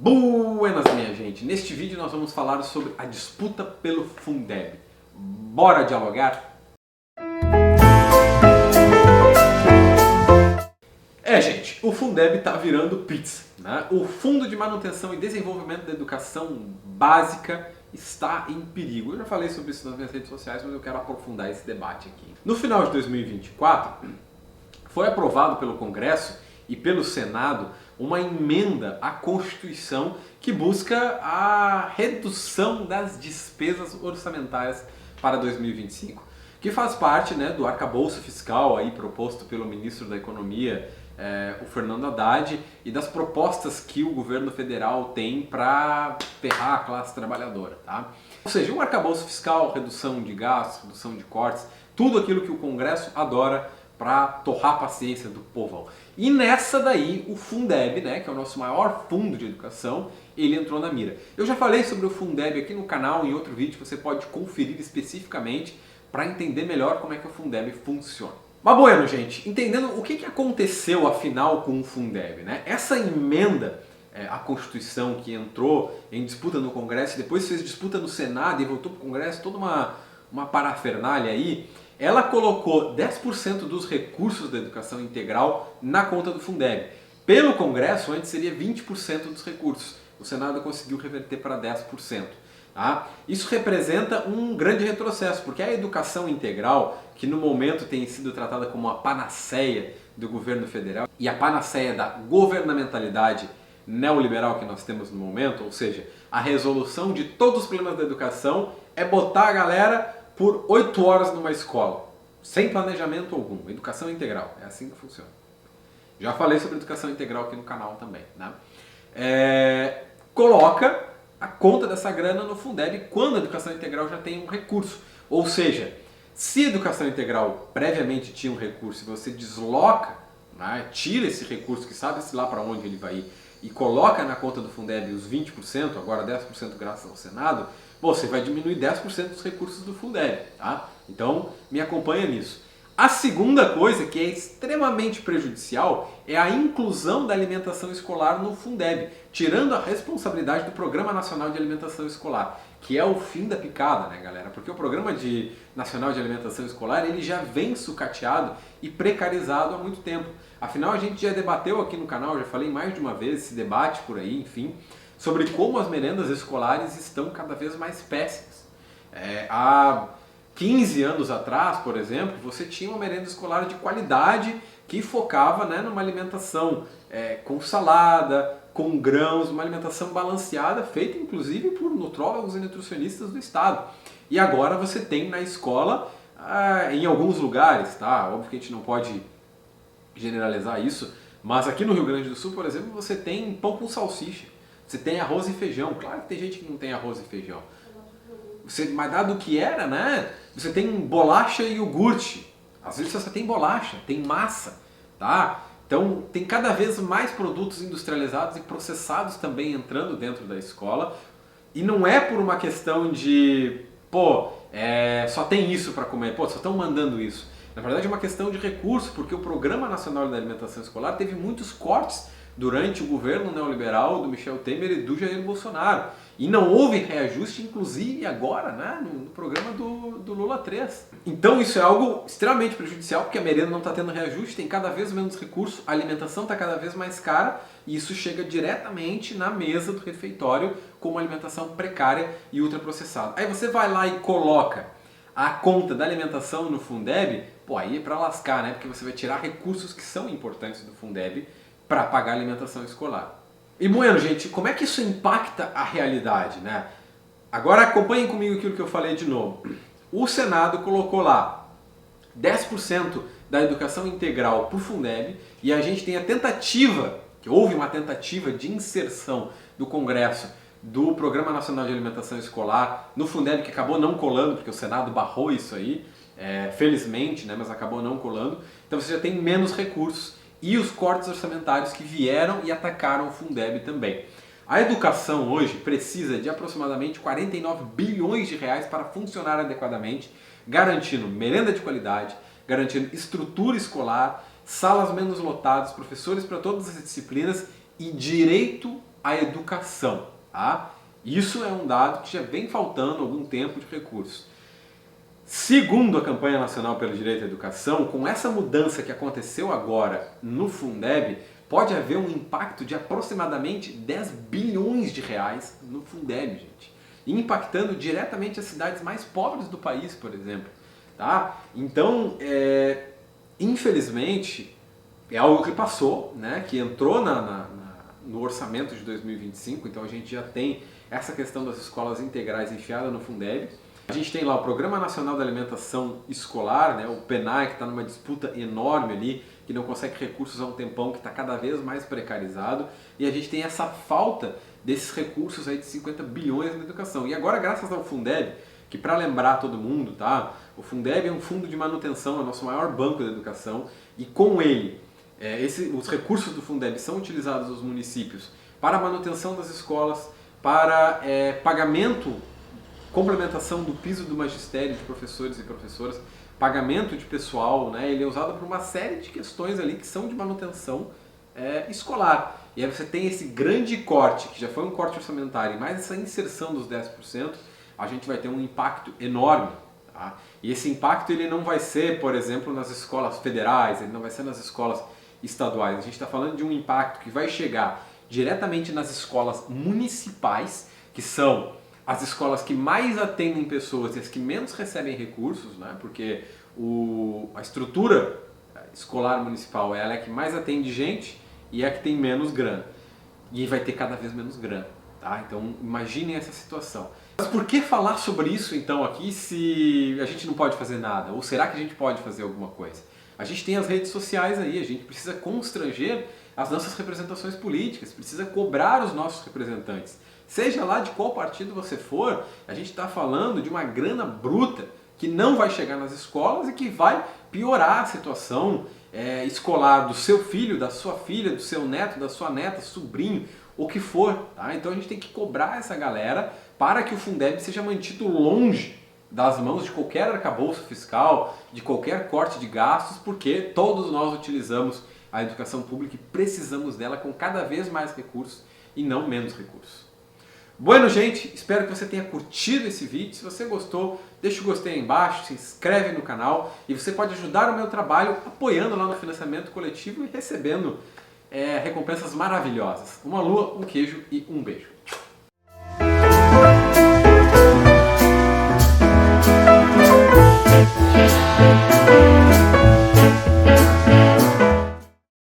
Buenas, minha gente! Neste vídeo nós vamos falar sobre a disputa pelo Fundeb. Bora dialogar? Gente, o Fundeb está virando pizza, né? O Fundo de Manutenção e Desenvolvimento da Educação Básica está em perigo. Eu já falei sobre isso nas minhas redes sociais, mas eu quero aprofundar esse debate aqui. No final de 2024, foi aprovado pelo Congresso e pelo Senado uma emenda à Constituição que busca a redução das despesas orçamentárias para 2025, que faz parte, né, do arcabouço fiscal aí proposto pelo ministro da Economia, o Fernando Haddad, e das propostas que o governo federal tem para ferrar a classe trabalhadora, tá? Ou seja, um arcabouço fiscal, redução de gastos, redução de cortes, tudo aquilo que o Congresso adora para torrar a paciência do povão. E nessa daí, o Fundeb, né, que é o nosso maior fundo de educação, ele entrou na mira. Eu já falei sobre o Fundeb aqui no canal, em outro vídeo, você pode conferir especificamente para entender melhor como é que o Fundeb funciona. Mas bueno, gente, entendendo o que aconteceu afinal com o Fundeb, né? Essa emenda à Constituição que entrou em disputa no Congresso, depois fez disputa no Senado e voltou para o Congresso, toda uma parafernália aí, ela colocou 10% dos recursos da educação integral na conta do Fundeb. Pelo Congresso, antes seria 20% dos recursos. O Senado conseguiu reverter para 10%. Tá? Isso representa um grande retrocesso, porque a educação integral, que no momento tem sido tratada como a panaceia do governo federal e a panaceia da governamentalidade neoliberal que nós temos no momento, ou seja, a resolução de todos os problemas da educação é botar a galera por 8 horas numa escola, sem planejamento algum, educação integral, é assim que funciona. Já falei sobre educação integral aqui no canal também, né? Coloca a conta dessa grana no Fundeb quando a educação integral já tem um recurso. Ou seja, se a educação integral previamente tinha um recurso e você desloca, né, tira esse recurso, que sabe-se lá para onde ele vai ir, e coloca na conta do Fundeb os 20%, agora 10% graças ao Senado, você vai diminuir 10% dos recursos do Fundeb, tá? Então, me acompanha nisso. A segunda coisa que é extremamente prejudicial é a inclusão da alimentação escolar no Fundeb, tirando a responsabilidade do Programa Nacional de Alimentação Escolar, que é o fim da picada, né, galera? Porque o Programa Nacional de Alimentação Escolar, ele já vem sucateado e precarizado há muito tempo. Afinal, a gente já debateu aqui no canal, já falei mais de uma vez, esse debate por aí, enfim, sobre como as merendas escolares estão cada vez mais péssimas. Há 15 anos atrás, por exemplo, você tinha uma merenda escolar de qualidade que focava, né, numa alimentação com salada, com grãos, uma alimentação balanceada, feita inclusive por nutrólogos e nutricionistas do estado. E agora você tem na escola, em alguns lugares, tá? Óbvio que a gente não pode generalizar isso, mas aqui no Rio Grande do Sul, por exemplo, você tem pão com salsicha, você tem arroz e feijão. Claro que tem gente que não tem arroz e feijão. Mas dado o que era, né? Você tem bolacha e iogurte. Às vezes você tem bolacha, tem massa, tá? Então tem cada vez mais produtos industrializados e processados também entrando dentro da escola. E não é por uma questão de, só tem isso para comer, só estão mandando isso. Na verdade é uma questão de recurso, porque o Programa Nacional de Alimentação Escolar teve muitos cortes durante o governo neoliberal do Michel Temer e do Jair Bolsonaro. E não houve reajuste, inclusive agora, né, no programa do Lula 3. Então isso é algo extremamente prejudicial, porque a merenda não está tendo reajuste, tem cada vez menos recurso, a alimentação está cada vez mais cara, e isso chega diretamente na mesa do refeitório como alimentação precária e ultraprocessada. Aí você vai lá e coloca a conta da alimentação no Fundeb, aí é para lascar, né, porque você vai tirar recursos que são importantes do Fundeb para pagar a alimentação escolar. E bueno, gente, como é que isso impacta a realidade, né? Agora acompanhem comigo aquilo que eu falei de novo. O Senado colocou lá 10% da educação integral para o Fundeb e a gente tem a tentativa, que houve uma tentativa de inserção do Congresso do Programa Nacional de Alimentação Escolar no Fundeb, que acabou não colando, porque o Senado barrou isso aí, felizmente, né, mas acabou não colando. Então você já tem menos recursos. E os cortes orçamentários que vieram e atacaram o Fundeb também. A educação hoje precisa de aproximadamente 49 bilhões de reais para funcionar adequadamente, garantindo merenda de qualidade, garantindo estrutura escolar, salas menos lotadas, professores para todas as disciplinas e direito à educação. Tá? Isso é um dado que já vem faltando algum tempo de recursos. Segundo a campanha nacional pelo direito à educação, com essa mudança que aconteceu agora no Fundeb, pode haver um impacto de aproximadamente 10 bilhões de reais no Fundeb, gente. Impactando diretamente as cidades mais pobres do país, por exemplo. Tá? Então, infelizmente, é algo que passou, né? Que entrou no orçamento de 2025, então a gente já tem essa questão das escolas integrais enfiada no Fundeb. A gente tem lá o Programa Nacional da Alimentação Escolar, né, o PNAE, que está numa disputa enorme ali, que não consegue recursos há um tempão, que está cada vez mais precarizado. E a gente tem essa falta desses recursos aí de 50 bilhões na educação. E agora, graças ao Fundeb, que para lembrar todo mundo, tá, o Fundeb é um fundo de manutenção, é o nosso maior banco da educação, e com ele, os recursos do Fundeb são utilizados nos municípios para a manutenção das escolas, para pagamento, complementação do piso do magistério de professores e professoras, pagamento de pessoal, né? Ele é usado por uma série de questões ali que são de manutenção escolar. E aí você tem esse grande corte, que já foi um corte orçamentário, e mais essa inserção dos 10%, a gente vai ter um impacto enorme. Tá? E esse impacto ele não vai ser, por exemplo, nas escolas federais, ele não vai ser nas escolas estaduais. A gente está falando de um impacto que vai chegar diretamente nas escolas municipais, que são as escolas que mais atendem pessoas e as que menos recebem recursos, né? Porque a estrutura escolar municipal ela é a que mais atende gente e é a que tem menos grana. E vai ter cada vez menos grana. Tá? Então imaginem essa situação. Mas por que falar sobre isso então aqui se a gente não pode fazer nada? Ou será que a gente pode fazer alguma coisa? A gente tem as redes sociais aí, a gente precisa constranger as nossas representações políticas, precisa cobrar os nossos representantes. Seja lá de qual partido você for, a gente está falando de uma grana bruta que não vai chegar nas escolas e que vai piorar a situação escolar do seu filho, da sua filha, do seu neto, da sua neta, sobrinho, o que for. Tá? Então a gente tem que cobrar essa galera para que o Fundeb seja mantido longe das mãos de qualquer arcabouço fiscal, de qualquer corte de gastos, porque todos nós utilizamos a educação pública e precisamos dela com cada vez mais recursos e não menos recursos. Bueno, gente, espero que você tenha curtido esse vídeo. Se você gostou, deixa o gostei aí embaixo, se inscreve no canal e você pode ajudar o meu trabalho apoiando lá no financiamento coletivo e recebendo recompensas maravilhosas. Uma lua, um queijo e um beijo.